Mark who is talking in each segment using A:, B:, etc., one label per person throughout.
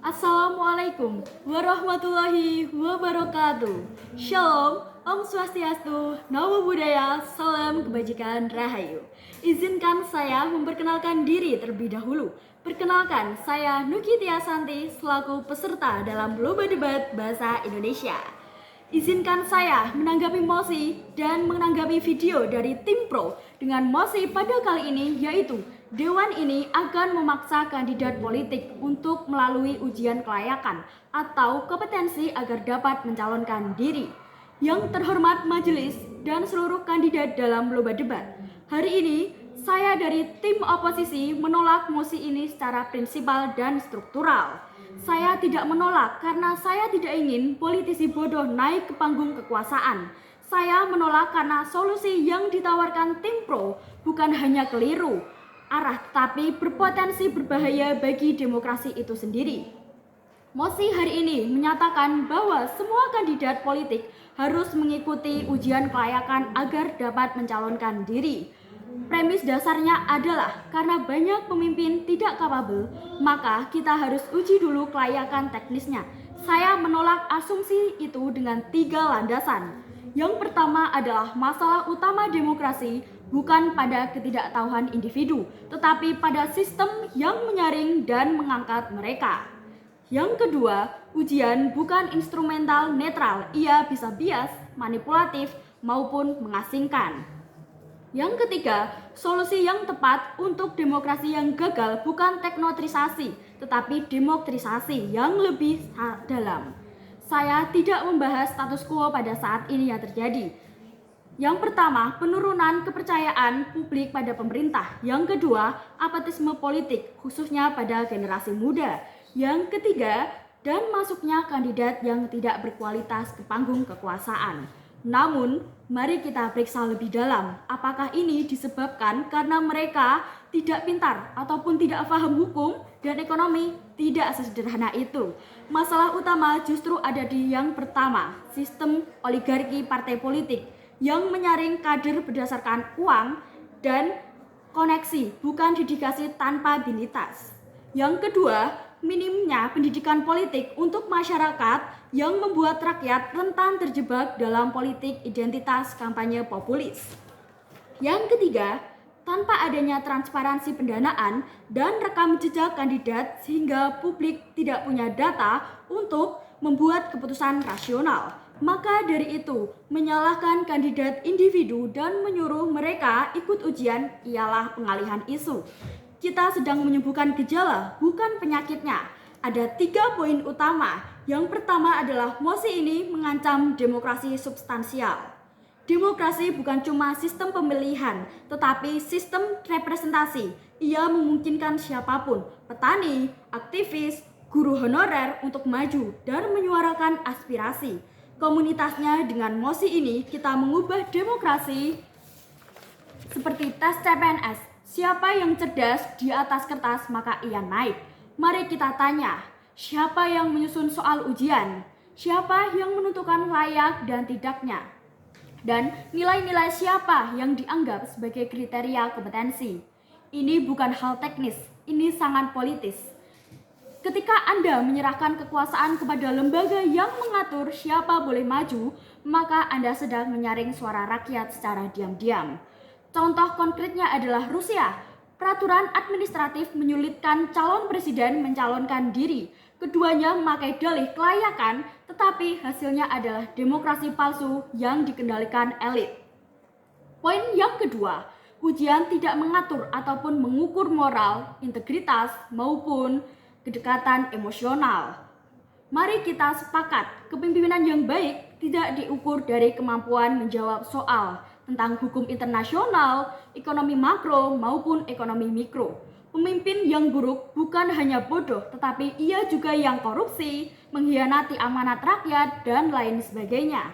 A: Assalamualaikum warahmatullahi wabarakatuh. Shalom, Om Swastiastu, Namo Buddhaya, Salam Kebajikan Rahayu. Izinkan saya memperkenalkan diri terlebih dahulu. Perkenalkan, saya Nuki Tiasanti selaku peserta dalam Lomba Debat Bahasa Indonesia. Izinkan saya menanggapi mosi dan menanggapi video dari tim pro dengan mosi pada kali ini, yaitu Dewan ini akan memaksa kandidat politik untuk melalui ujian kelayakan atau kompetensi agar dapat mencalonkan diri. Yang terhormat majelis dan seluruh kandidat dalam lomba debat, hari ini saya dari tim oposisi menolak mosi ini secara prinsipal dan struktural. Saya tidak menolak karena saya tidak ingin politisi bodoh naik ke panggung kekuasaan. Saya menolak karena solusi yang ditawarkan tim pro bukan hanya keliru arah, tetapi berpotensi berbahaya bagi demokrasi itu sendiri. Mosi hari ini menyatakan bahwa semua kandidat politik harus mengikuti ujian kelayakan agar dapat mencalonkan diri. Premis dasarnya adalah karena banyak pemimpin tidak kapabel, maka kita harus uji dulu kelayakan teknisnya. Saya menolak asumsi itu dengan 3 landasan. Yang pertama adalah masalah utama demokrasi bukan pada ketidaktahuan individu, tetapi pada sistem yang menyaring dan mengangkat mereka. Yang kedua, ujian bukan instrumental netral, ia bisa bias, manipulatif, maupun mengasingkan. Yang ketiga, solusi yang tepat untuk demokrasi yang gagal bukan teknotrisasi, tetapi demokratisasi yang lebih dalam. Saya tidak membahas status quo pada saat ini yang terjadi. Yang pertama, penurunan kepercayaan publik pada pemerintah. Yang kedua, apatisme politik, khususnya pada generasi muda. Yang ketiga, dan masuknya kandidat yang tidak berkualitas ke panggung kekuasaan. Namun, mari kita periksa lebih dalam, apakah ini disebabkan karena mereka tidak pintar ataupun tidak paham hukum dan ekonomi? Tidak sesederhana itu. Masalah utama justru ada di yang pertama, sistem oligarki partai politik yang menyaring kader berdasarkan uang dan koneksi, bukan dedikasi tanpa abilitas. Yang kedua, minimnya pendidikan politik untuk masyarakat yang membuat rakyat rentan terjebak dalam politik identitas kampanye populis. Yang ketiga, tanpa adanya transparansi pendanaan dan rekam jejak kandidat sehingga publik tidak punya data untuk membuat keputusan rasional. Maka dari itu, menyalahkan kandidat individu dan menyuruh mereka ikut ujian ialah pengalihan isu. Kita sedang menyembuhkan gejala, bukan penyakitnya. Ada 3 poin utama. Yang pertama adalah mosi ini mengancam demokrasi substansial. Demokrasi bukan cuma sistem pemilihan, tetapi sistem representasi. Ia memungkinkan siapapun, petani, aktivis, guru honorer untuk maju dan menyuarakan aspirasi komunitasnya. Dengan mosi ini kita mengubah demokrasi seperti tes CPNS. Siapa yang cerdas di atas kertas maka ia naik. Mari kita tanya, siapa yang menyusun soal ujian? Siapa yang menentukan layak dan tidaknya? Dan nilai-nilai siapa yang dianggap sebagai kriteria kompetensi? Ini bukan hal teknis, ini sangat politis. Ketika Anda menyerahkan kekuasaan kepada lembaga yang mengatur siapa boleh maju, maka Anda sedang menyaring suara rakyat secara diam-diam. Contoh konkretnya adalah Rusia. Peraturan administratif menyulitkan calon presiden mencalonkan diri. Keduanya memakai dalih kelayakan, tetapi hasilnya adalah demokrasi palsu yang dikendalikan elit. Poin yang kedua, ujian tidak mengatur ataupun mengukur moral, integritas, maupun kedekatan emosional. Mari kita sepakat, kepemimpinan yang baik tidak diukur dari kemampuan menjawab soal tentang hukum internasional, ekonomi makro maupun ekonomi mikro. Pemimpin yang buruk bukan hanya bodoh, tetapi ia juga yang korupsi, mengkhianati amanat rakyat, dan lain sebagainya.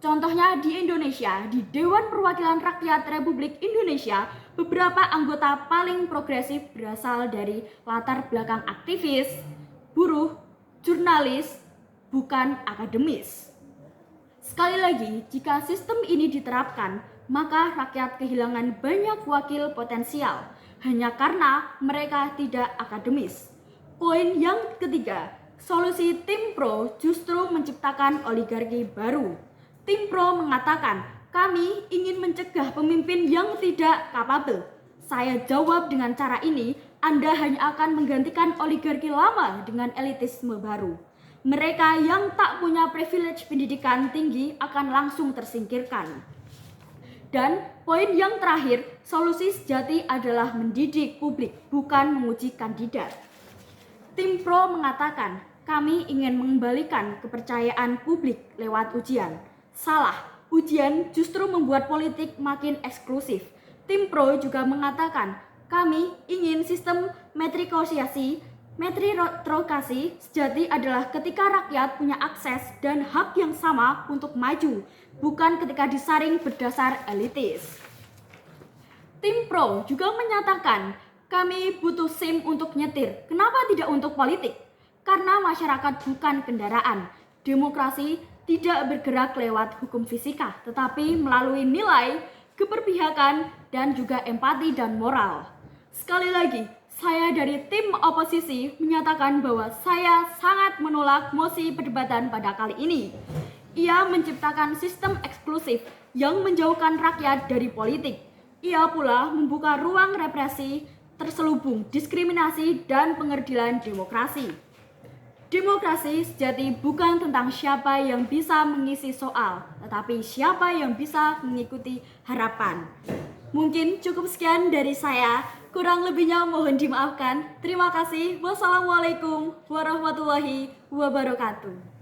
A: Contohnya di Indonesia, di Dewan Perwakilan Rakyat Republik Indonesia, beberapa anggota paling progresif berasal dari latar belakang aktivis, buruh, jurnalis, bukan akademis. Sekali lagi, jika sistem ini diterapkan, maka rakyat kehilangan banyak wakil potensial hanya karena mereka tidak akademis. Poin yang ketiga, Solusi tim pro justru menciptakan oligarki baru. Tim pro mengatakan, kami ingin mencegah pemimpin yang tidak kapabel. Saya jawab dengan cara ini, Anda hanya akan menggantikan oligarki lama dengan elitisme baru. Mereka yang tak punya privilege pendidikan tinggi akan langsung tersingkirkan. Dan poin yang terakhir, solusi sejati adalah mendidik publik, bukan menguji kandidat. Tim pro mengatakan, kami ingin mengembalikan kepercayaan publik lewat ujian. Salah, ujian justru membuat politik makin eksklusif. Tim pro juga mengatakan, kami ingin sistem meritokrasi sejati adalah ketika rakyat punya akses dan hak yang sama untuk maju, bukan ketika disaring berdasar elitis. Tim pro juga menyatakan, kami butuh SIM untuk nyetir. Kenapa tidak untuk politik? Karena masyarakat bukan kendaraan. Demokrasi tidak bergerak lewat hukum fisika, tetapi melalui nilai, keberpihakan, dan juga empati dan moral. Sekali lagi, saya dari tim oposisi menyatakan bahwa saya sangat menolak mosi perdebatan pada kali ini. Ia menciptakan sistem eksklusif yang menjauhkan rakyat dari politik. Ia pula membuka ruang represi, terselubung diskriminasi, dan pengerdilan demokrasi. Demokrasi sejati bukan tentang siapa yang bisa mengisi soal, tetapi siapa yang bisa mengikuti harapan. Mungkin cukup sekian dari saya, kurang lebihnya mohon dimaafkan. Terima kasih. Wassalamualaikum warahmatullahi wabarakatuh.